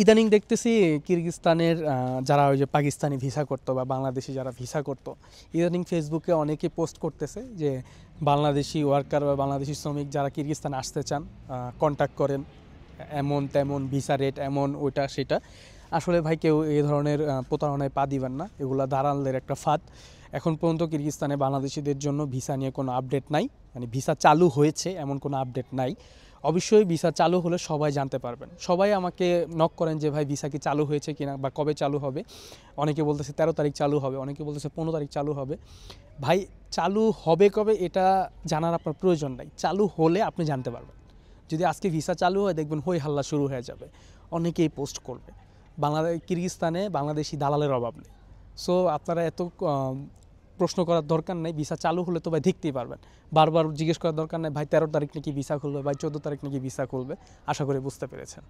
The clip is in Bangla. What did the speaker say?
ইদানিং দেখতেছি কিরগিজস্তানের যারা ওই যে পাকিস্তানি ভিসা করতো বা বাংলাদেশি যারা ভিসা করতো, ইদানিং ফেসবুকে অনেকে পোস্ট করতেছে যে বাংলাদেশি ওয়ার্কার বা বাংলাদেশি শ্রমিক যারা কিরগিজস্তানে আসতে চান কন্ট্যাক্ট করেন, এমন তেমন ভিসা রেট এমন ওইটা সেটা। আসলে ভাই কেউ এই ধরনের প্রতারণায় পা দিবেন না, এগুলা দালালদের একটা ফাঁদ। এখন পর্যন্ত কিরগিজস্তানে বাংলাদেশিদের জন্য ভিসা নিয়ে কোনো আপডেট নাই, মানে ভিসা চালু হয়েছে এমন কোনো আপডেট নাই। অবশ্যই ভিসা চালু হলে সবাই জানতে পারবেন। সবাই আমাকে নক করেন যে ভাই ভিসা কি চালু হয়েছে কিনা বা কবে চালু হবে। অনেকে বলতেছে 13 তারিখ চালু হবে, অনেকে বলতেছে 15 তারিখ চালু হবে। ভাই চালু হবে কবে এটা জানার আপনার প্রয়োজন নাই, চালু হলে আপনি জানতে পারবেন। যদি আজকে ভিসা চালু হয় দেখবেন হই হাল্লা শুরু হয়ে যাবে, অনেকেই পোস্ট করবে। কিরগিজস্তানে বাংলাদেশি দালালের অভাব নেই। সো আপনারা এত প্রশ্ন করার দরকার নেই, ভিসা চালু হলে তো ভাই দেখতেই পারবেন। বারবার জিজ্ঞেস করার দরকার নেই ভাই 13 তারিখ নাকি ভিসা খুলবে, ভাই 14 তারিখ নাকি ভিসা খুলবে। আশা করি বুঝতে পেরেছেন।